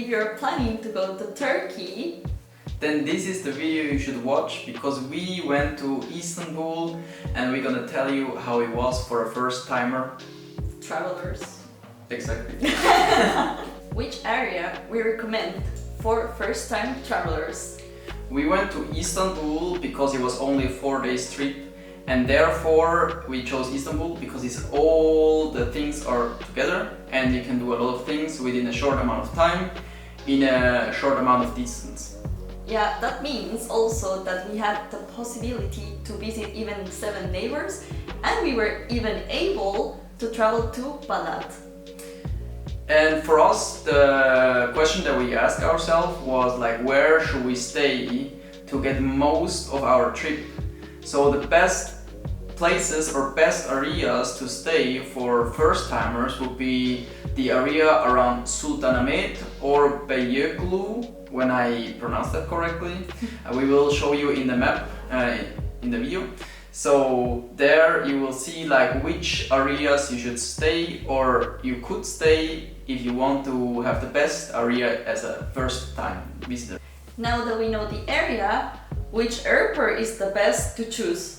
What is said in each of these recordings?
if you're planning to go to Turkey, then this is the video you should watch, because we went to Istanbul and we're gonna tell you how it was for a first timer. travelers. Exactly. Which area we recommend for first time travelers? We went to Istanbul because it was only a 4-day trip, and therefore we chose Istanbul because it's all the things are together and you can do a lot of things within a short amount of time in a short amount of distance. Yeah, that means also that we had the possibility to visit even 7 neighbors, and we were even able to travel to Balat. And for us, the question that we asked ourselves was like, where should we stay to get most of our trip? So the best places or best areas to stay for first timers would be the area around Sultanahmet or Beyoğlu, when I pronounce that correctly. We will show you in the map in the video. So there you will see like which areas you should stay or you could stay if you want to have the best area as a first time visitor. Now that we know the area, which airport is the best to choose?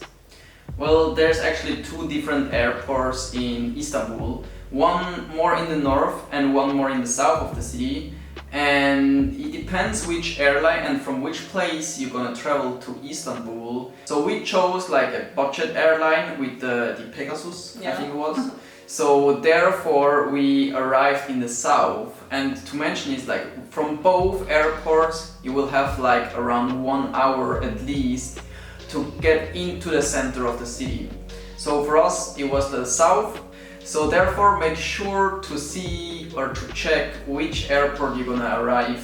Well, there's actually 2 different airports in Istanbul, one more in the north and one more in the south of the city, and it depends which airline and from which place you're gonna travel to Istanbul. So we chose like a budget airline with the Pegasus, I think it was. So therefore we arrived in the south, and to mention is like from both airports you will have like around 1 hour at least to get into the center of the city. So for us it was the south, so therefore make sure to see or to check which airport you're gonna arrive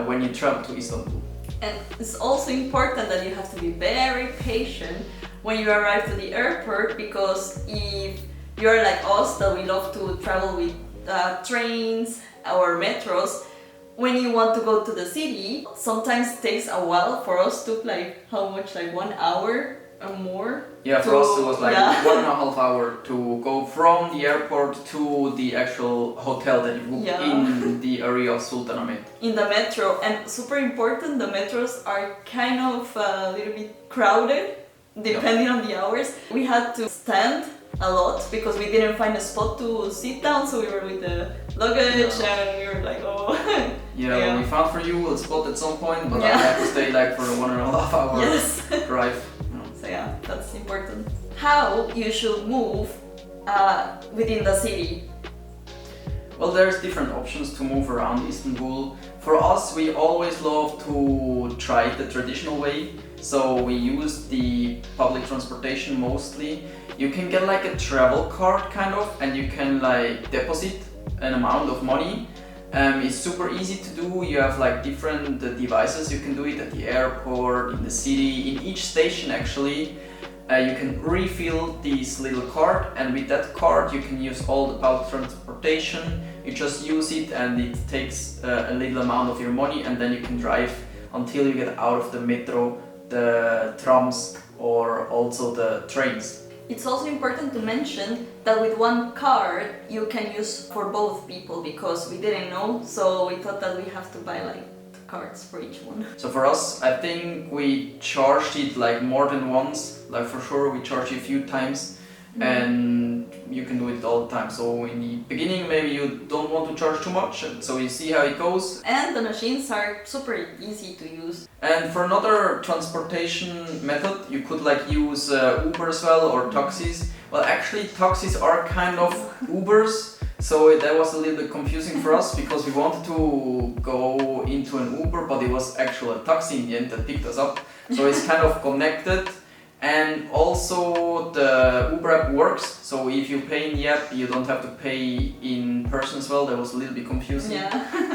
when you travel to Istanbul. And it's also important that you have to be very patient when you arrive to the airport, because if you're like us that we love to travel with trains or metros, when you want to go to the city, sometimes it takes a while. For us took like how much, like 1 hour or more? Yeah, for us it was like 1.5 hours to go from the airport to the actual hotel that you booked in the area of Sultanahmet. In the metro, and super important, the metros are kind of a little bit crowded depending on the hours. We had to stand a lot because we didn't find a spot to sit down, so we were with the luggage and we were like, oh. Yeah, we found for you a spot at some point, but I had to stay like for a 1.5 hour drive. So yeah, that's important. How you should move within the city? Well, there's different options to move around Istanbul. For us, we always love to try the traditional way. So we use the public transportation mostly. You can get like a travel card kind of, and you can like deposit an amount of money. It's super easy to do. You have like different devices. You can do it at the airport, in the city, in each station actually. You can refill this little card, and with that card you can use all the public transportation. You just use it and it takes a little amount of your money, and then you can drive until you get out of the metro, the trams, or also the trains. It's also important to mention that with one card you can use for both people, because we didn't know, so we thought that we have to buy like cards for each one. So for us, I think we charged it like more than once, like for sure we charged it a few times, and you can do it all the time. So in the beginning maybe you don't want to charge too much, so you see how it goes. And the machines are super easy to use. And for another transportation method, you could like use Uber as well, or taxis. Well, actually taxis are kind of Ubers, so that was a little bit confusing for us because we wanted to go into an Uber, but it was actually a taxi in the end that picked us up. So it's kind of connected. And also the Uber app works, so if you pay in the app you don't have to pay in person as well. That was a little bit confusing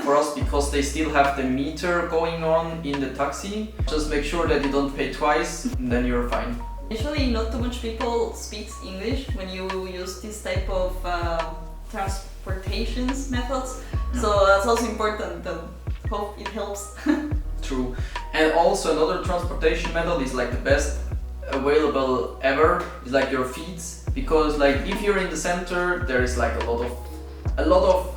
for us because they still have the meter going on in the taxi. Just make sure that you don't pay twice, and then you're fine. Usually not too much people speak English when you use this type of transportations methods, so that's also important. Hope it helps. True. And also another transportation method is like the best available ever, is like your feet, because like if you're in the center there is like a lot of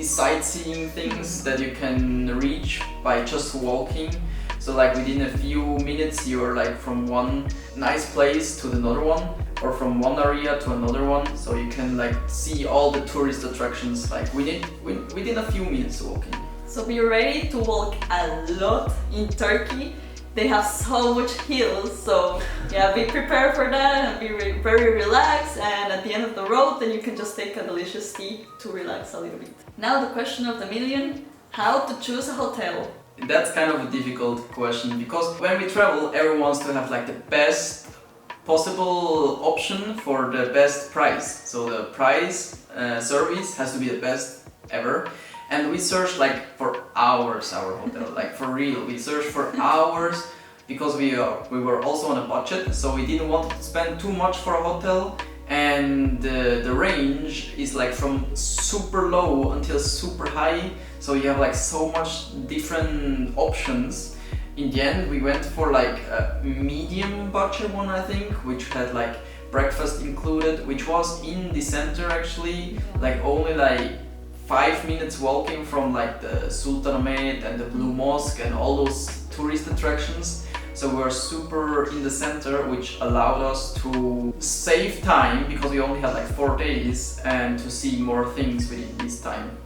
these sightseeing things that you can reach by just walking. So like within a few minutes you're like from one nice place to another one, or from one area to another one. So you can like see all the tourist attractions like within a few minutes walking. So be ready to walk a lot in Turkey. They have so much hills, so yeah, be prepared for that and be very relaxed, and at the end of the road then you can just take a delicious tea to relax a little bit. Now the question of the million, how to choose a hotel? That's kind of a difficult question, because when we travel everyone wants to have like the best possible option for the best price. So the price service has to be the best ever. And we searched like for hours our hotel, like for real. We searched for hours because we were also on a budget, so we didn't want to spend too much for a hotel. And the range is like from super low until super high, so you have like so much different options. In the end, we went for like a medium budget one, I think, which had like breakfast included, which was in the center actually, like only like 5 minutes walking from like the Sultanahmet and the Blue Mosque and all those tourist attractions. So we were super in the center, which allowed us to save time because we only had like 4 days and to see more things within this time.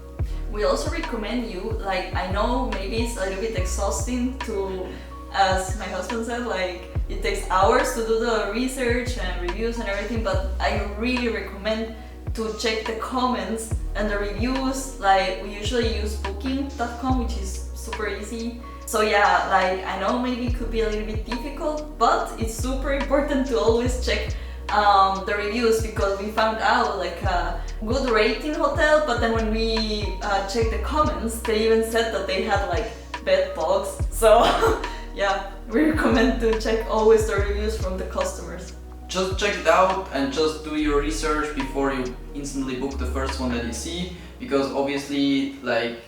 We also recommend you, like I know maybe it's a little bit exhausting to, as my husband said, like it takes hours to do the research and reviews and everything, but I really recommend to check the comments and the reviews. Like we usually use booking.com, which is super easy. So yeah, like I know maybe it could be a little bit difficult, but it's super important to always check the reviews, because we found out like a good rating hotel, but then when we checked the comments, they even said that they had like bed bugs. So yeah, we recommend to check always the reviews from the customers. Just check it out and just do your research before you instantly book the first one that you see, because obviously like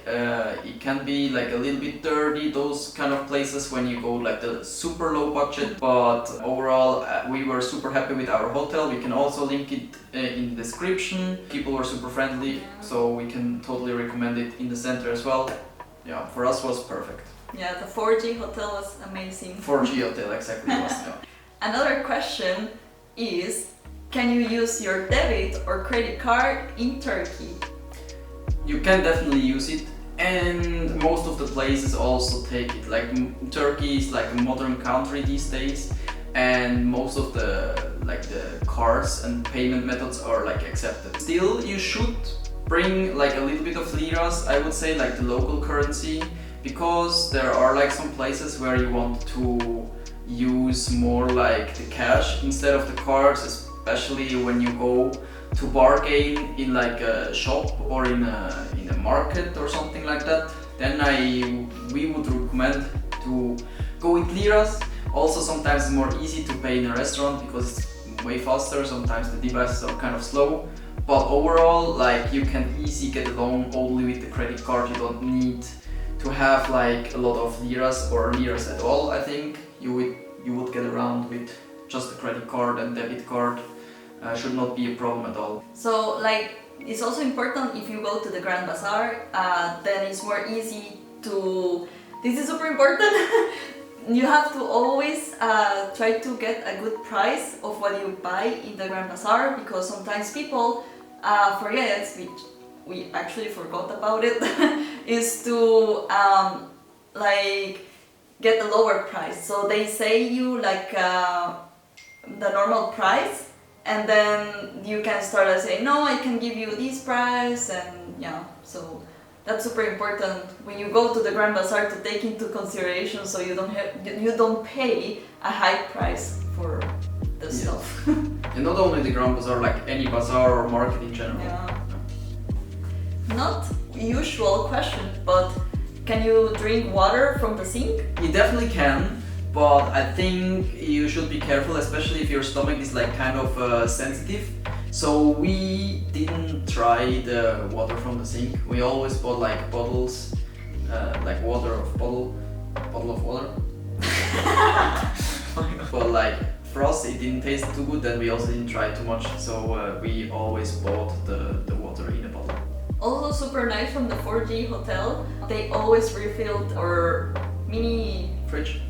it can be like a little bit dirty, those kind of places when you go like the super low budget. But overall we were super happy with our hotel. We can also link it in the description. People were super friendly, so we can totally recommend it in the center as well. Yeah, for us was perfect. Yeah, the 4G hotel was amazing. 4G hotel, exactly. Was, yeah. Another question is, can you use your debit or credit card in Turkey? You can definitely use it, and most of the places also take it. Like Turkey is like a modern country these days, and most of the cards and payment methods are like accepted. Still, you should bring like a little bit of liras, I would say, like the local currency, because there are like some places where you want to use more like the cash instead of the cards, especially when you go to bargain in like a shop or in a market or something like that. Then we would recommend to go with liras. Also sometimes it's more easy to pay in a restaurant because it's way faster. Sometimes the devices are kind of slow, but overall like you can easily get along only with the credit card. You don't need to have like a lot of liras or liras at all. I think you would get around with just the credit card and debit card. Should not be a problem at all. So like it's also important if you go to the Grand Bazaar, then it's more easy to, this is super important, you have to always try to get a good price of what you buy in the Grand Bazaar, because sometimes people forget, which we actually forgot about it, is to like get the lower price. So they say you like the normal price, and then you can start to say, no, I can give you this price, and yeah, so that's super important when you go to the Grand Bazaar to take into consideration, so you don't pay a high price for the stuff. And not only the Grand Bazaar, like any bazaar or market in general. Yeah. Not usual question, but can you drink water from the sink? You definitely can, but I think you should be careful, especially if your stomach is like kind of sensitive. So we didn't try the water from the sink. We always bought like bottles, like bottle of water. But like for us it didn't taste too good, and we also didn't try too much. So we always bought the water in a bottle. Also super nice from the 4G hotel. They always refilled our mini Fridge.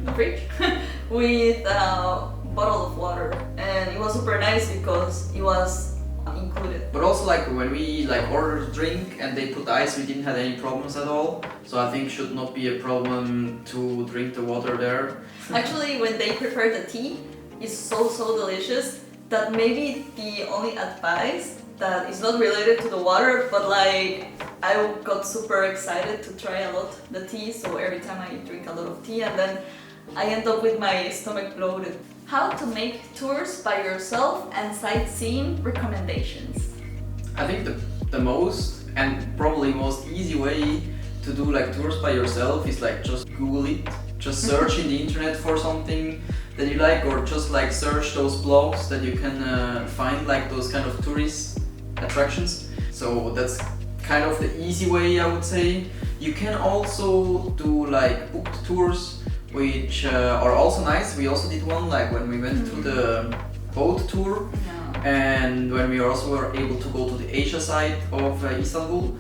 with a bottle of water, and it was super nice because it was included. But also like when we like ordered a drink and they put ice, we didn't have any problems at all. So I think should not be a problem to drink the water there. Actually, when they prepare the tea, it's so delicious that maybe the only advice that is not related to the water, but like I got super excited to try a lot the tea, so every time I drink a lot of tea and then I end up with my stomach bloated. How to make tours by yourself and sightseeing recommendations. I think the most and probably most easy way to do like tours by yourself is like just Google it. Just search in the internet for something that you like, or just like search those blogs that you can find like those kind of tourist attractions. So that's kind of the easy way, I would say. You can also do like booked tours, which are also nice. We also did one like when we went to the boat tour, and when we also were able to go to the Asia side of Istanbul.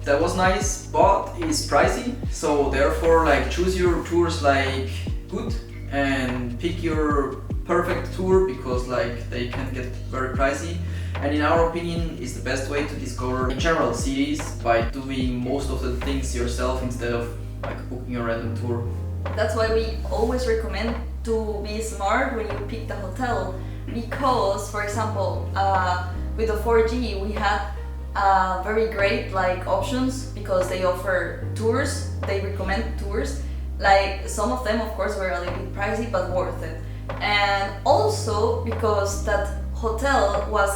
That was nice, but it's pricey. So therefore, like choose your tours like good and pick your perfect tour, because like they can get very pricey. And in our opinion, is the best way to discover in general cities by doing most of the things yourself instead of like booking a random tour. That's why we always recommend to be smart when you pick the hotel, because for example with the 4G we had very great like options because they offer tours, they recommend tours. Like some of them of course were a little bit pricey but worth it. And also because that hotel was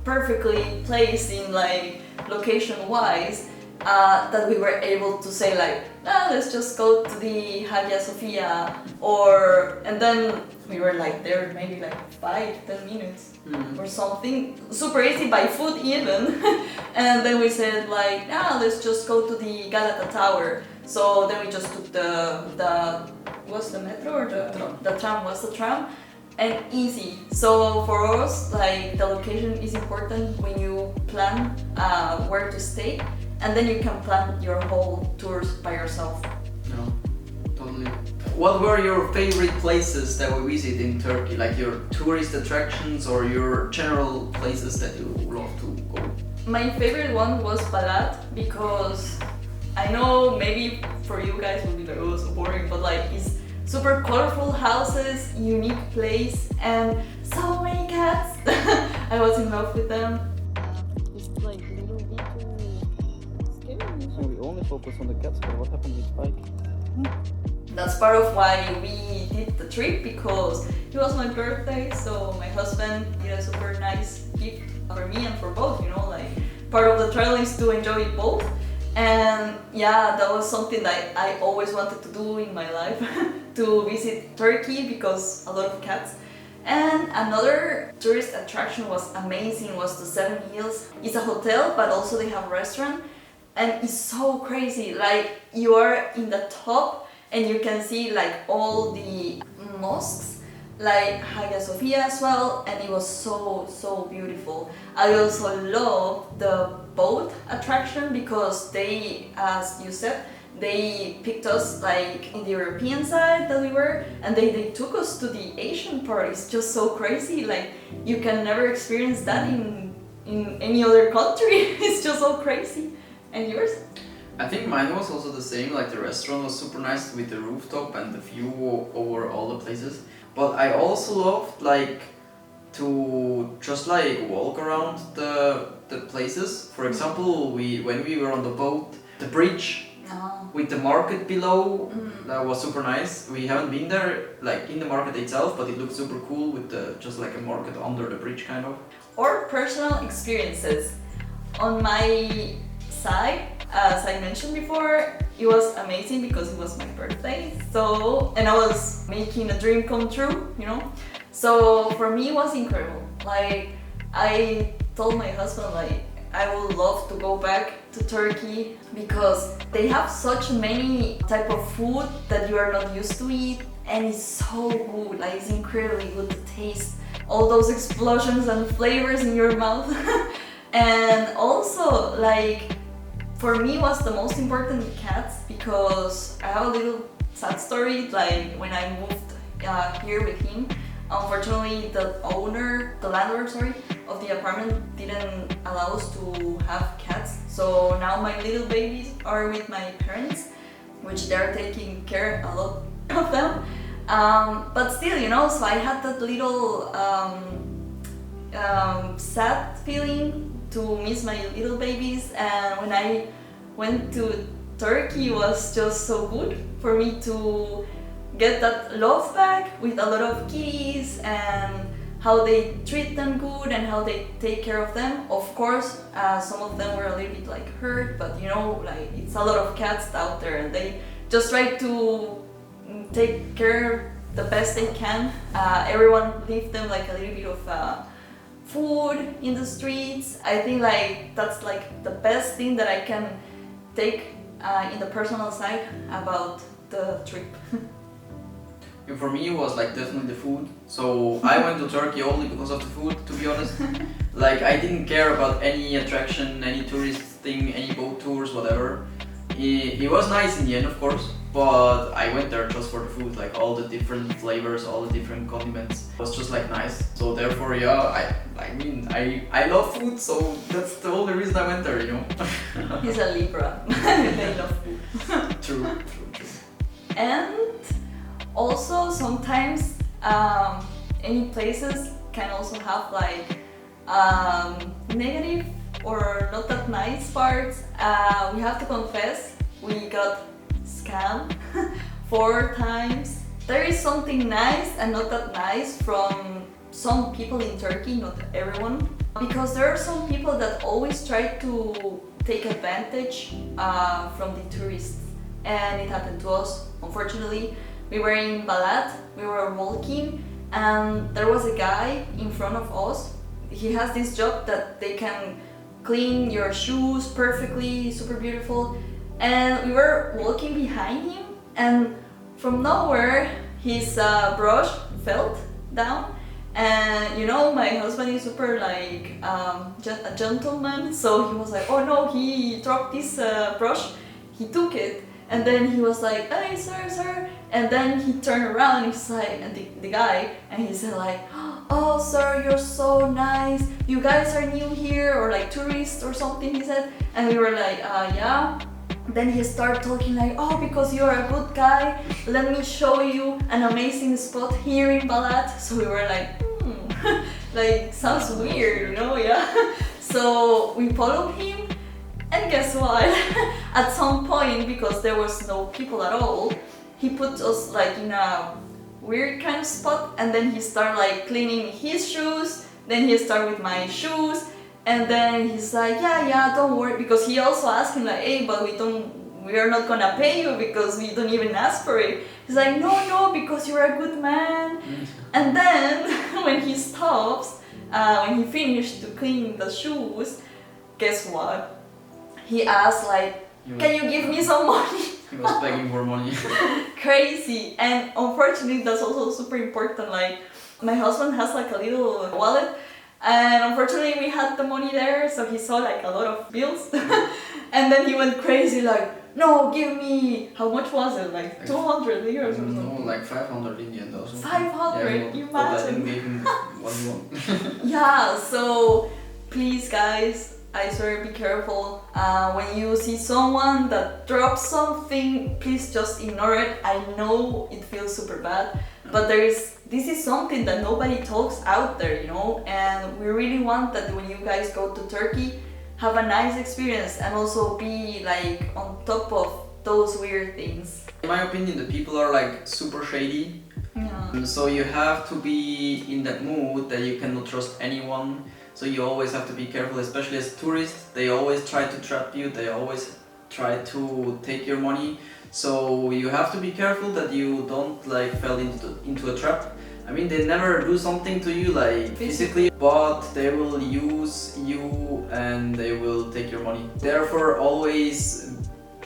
perfectly placed in like location wise, that we were able to say like, let's just go to the Hagia Sophia, and then we were like there maybe like 5-10 minutes or something, super easy by foot even. And then we said like, let's just go to the Galata Tower. So then we just took the was the metro or the tram, was the tram, and easy. So for us, like the location is important when you plan where to stay, and then you can plan your whole tours by yourself. No, totally. What were your favorite places that we visit in Turkey? Like your tourist attractions or your general places that you love to go? My favorite one was Balat, because I know maybe for you guys it will be like, oh, so boring, but like it's super colorful houses, unique place, and so many cats. I was in love with them. It's like a little bit too scary. So we only focus on the cats, but what happened with Spike? That's part of why we did the trip, because it was my birthday, so my husband did a super nice gift for me and for both, you know, like part of the travel is to enjoy it both. And yeah, that was something that I always wanted to do in my life, to visit Turkey because a lot of cats. And another tourist attraction was amazing, was the Seven Hills. It's a hotel, but also they have a restaurant, and it's so crazy. Like you are in the top and you can see like all the mosques, like Hagia Sophia as well, and it was so beautiful. I also love the boat attraction because they, as you said, they picked us like in the European side that we were, and they took us to the Asian part. It's just so crazy, like you can never experience that in any other country. It's just so crazy. And yours? I think mine was also the same, like the restaurant was super nice with the rooftop and the view over all the places. But I also loved like to just like walk around the places. For example, when we were on the boat, the bridge with the market below, that was super nice. We haven't been there like in the market itself, but it looked super cool with just like a market under the bridge kind of. Or personal experiences. On my side, as I mentioned before, it was amazing because it was my birthday. So, and I was making a dream come true, you know. So for me, it was incredible. Like I told my husband, like I would love to go back to Turkey because they have such many type of food that you are not used to eat, and it's so good. Like it's incredibly good to taste all those explosions and flavors in your mouth. And also, like, for me was the most important cats, because I have a little sad story. Like, when I moved here with him, unfortunately the landlord, of the apartment didn't allow us to have cats. So now my little babies are with my parents, which they're taking care a lot of them. But still, so I had that little sad feeling to miss my little babies. And when I went to Turkey, it was just so good for me to get that love back with a lot of kitties, and how they treat them good and how they take care of them. Of course, some of them were a little bit like hurt, but like, it's a lot of cats out there, and they just try to take care the best they can. Everyone leave them like a little bit of food in the streets. I think like that's like the best thing that I can take in the personal side about the trip. And for me, it was like definitely the food. So I went to Turkey only because of the food, to be honest. Like, I didn't care about any attraction, any tourist thing, any boat tours, whatever. It was nice in the end, of course, but I went there just for the food, like all the different flavors, all the different condiments. It was just like nice. So therefore, yeah, I love food, so that's the only reason I went there, He's a Libra. They love food. True. And also, sometimes any places can also have like negative or not that nice parts. We have to confess, we got scammed 4 times. There is something nice and not that nice from some people in Turkey, not everyone. Because there are some people that always try to take advantage from the tourists. And it happened to us, unfortunately. We were in Balat, we were walking, and there was a guy in front of us. He has this job that they can clean your shoes perfectly, super beautiful. And we were walking behind him, and from nowhere his brush fell down. And my husband is super like a gentleman, so he was like, oh no, he dropped this brush. He took it. And then he was like, hey, sir. And then he turned around and he's like, and the guy, and he said like, oh, sir, you're so nice. You guys are new here, or like tourists or something, he said. And we were like, yeah. Then he started talking like, oh, because you're a good guy, let me show you an amazing spot here in Balat. So we were like, like, sounds weird, yeah. So we followed him. And guess what? At some point, because there was no people at all, he put us like in a weird kind of spot, and then he started like cleaning his shoes, then he started with my shoes, and then he's like, yeah, don't worry, because he also asked him like, hey, but we are not gonna pay you because we don't even ask for it. He's like, no, because you're a good man. And then when he stops, when he finished to clean the shoes, guess what? He asked like, can you give me some money? He was begging for money. Crazy. And unfortunately, that's also super important. Like, my husband has like a little wallet, and unfortunately we had the money there, so he saw like a lot of bills. And then he went crazy like, no, give me, how much was it? Like 200 liras or something? No, like 500 in the end also. 500, you but I imagine? didn't give him what he wanted. Yeah, so please guys, I swear, be careful. When you see someone that drops something, please just ignore it. I know it feels super bad, but this is something that nobody talks out there, and we really want that when you guys go to Turkey, have a nice experience and also be like on top of those weird things. In my opinion, the people are like super shady. Yeah. So you have to be in that mood that you cannot trust anyone. So you always have to be careful, especially as tourists. They always try to trap you, they always try to take your money. So you have to be careful that you don't like fall into a trap. I mean, they never do something to you like physically, but they will use you and they will take your money. Therefore, always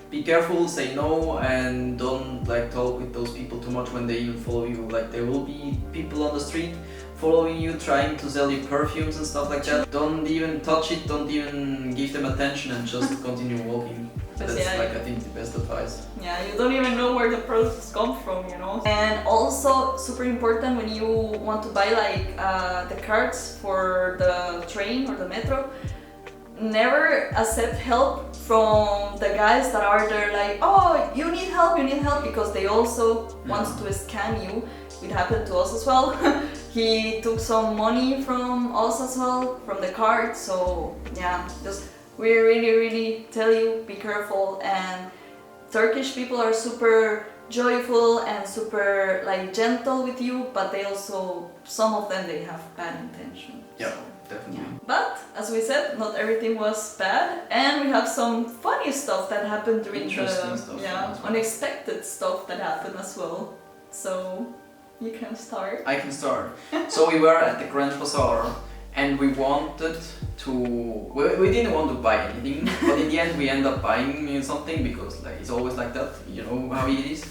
be careful, say no, and don't like talk with those people too much when they even follow you. Like, there will be people on the street following you, trying to sell you perfumes and stuff like that. Don't even touch it, don't even give them attention, and just continue walking. That's like, I think, the best advice. Yeah, you don't even know where the products come from, you know. And also super important when you want to buy like the cards for the train or the metro, never accept help from the guys that are there like, oh, you need help, because they also want to scam you. It happened to us as well. He took some money from us as well, from the card. So yeah, just we really tell you, be careful. And Turkish people are super joyful and super like gentle with you, but they also, some of them, they have bad intention. Yeah, definitely. Yeah. But as we said, not everything was bad, and we have some funny stuff that happened during unexpected stuff that happened as well. So you can start. I can start. So we were at the Grand Bazaar, and we wanted to. We didn't want to buy anything, but in the end we end up buying something, because like it's always like that. You know how it is.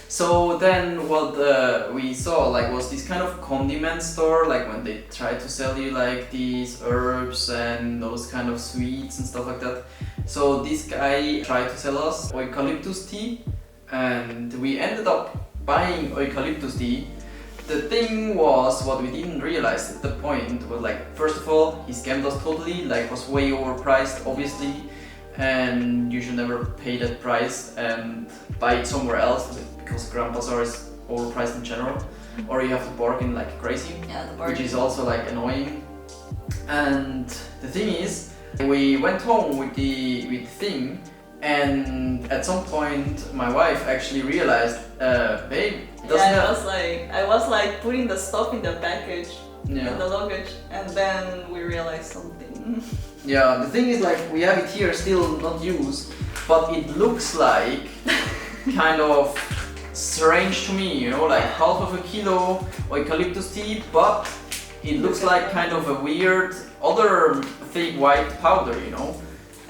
So then what we saw like was this kind of condiment store, like when they try to sell you like these herbs and those kind of sweets and stuff like that. So this guy tried to sell us eucalyptus tea, and we ended up buying eucalyptus tea. The thing was, what we didn't realize at the point was like, first of all, he scammed us totally, like was way overpriced obviously, and you should never pay that price and buy it somewhere else, because Grand Bazaar is overpriced in general, or you have to bargain like crazy, which is also like annoying. And the thing is, we went home with the thing, and at some point my wife actually realized, babe, I was like putting the stuff in the package, in the luggage, and then we realized something. Yeah, the thing is like we have it here still not used, but it looks like kind of strange to me, you know, like half of a kilo eucalyptus tea, but it looks like kind of a weird other thick white powder, you know.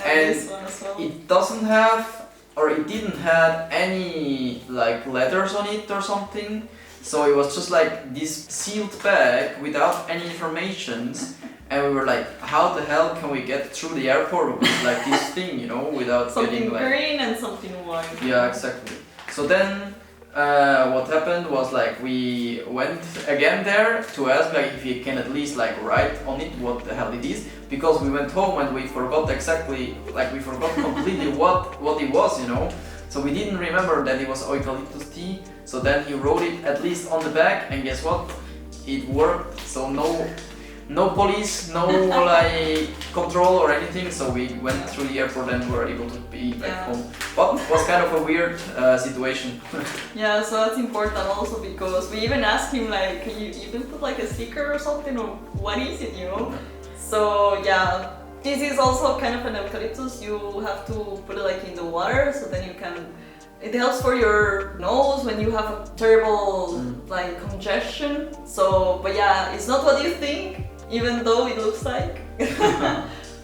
And this one as well. It doesn't have, or it didn't have any like letters on it or something, so it was just like this sealed bag without any informations. And we were like, how the hell can we get through the airport with like this thing, you know, without something getting like green and something white. Yeah, exactly. So then what happened was like we went again there to ask like if he can at least like write on it what the hell it is, because we went home and we forgot exactly, like we forgot completely what it was, you know. So we didn't remember that it was eucalyptus tea. So then he wrote it at least on the back, and guess what? It worked. So no police, no like control or anything. So we went through the airport and were able to be back home. But it was kind of a weird situation. Yeah, so that's important also, because we even asked him like, can you even put like a sticker or something, or what is it, you know? So yeah, this is also kind of an eucalyptus. You have to put it like in the water, so then you can. It helps for your nose when you have a terrible like congestion. So, but yeah, it's not what you think, even though it looks like.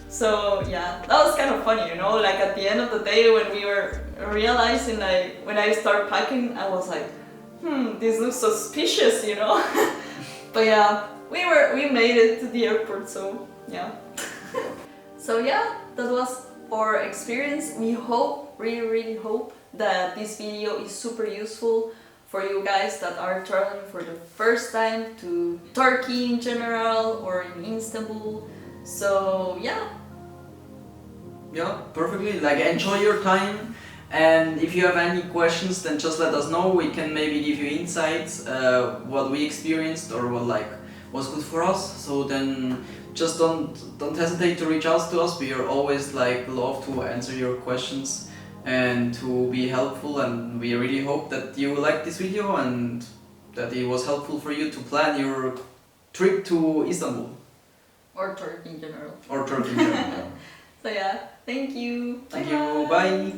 So yeah, that was kind of funny, you know. Like at the end of the day, when we were realizing, like when I started packing, I was like, this looks suspicious, you know. But yeah, we made it to the airport, so yeah. So yeah, that was our experience. We hope, really hope, that this video is super useful for you guys that are traveling for the first time to Turkey in general, or in Istanbul. So yeah. Yeah, perfectly. Like, enjoy your time, and if you have any questions, then just let us know. We can maybe give you insights, what we experienced or what like was good for us. So then just don't hesitate to reach out to us. We are always like love to answer your questions and to be helpful, and we really hope that you liked this video and that it was helpful for you to plan your trip to Istanbul. Or Turkey in general. Or Turkey in general. So yeah, thank you. Thank you, bye.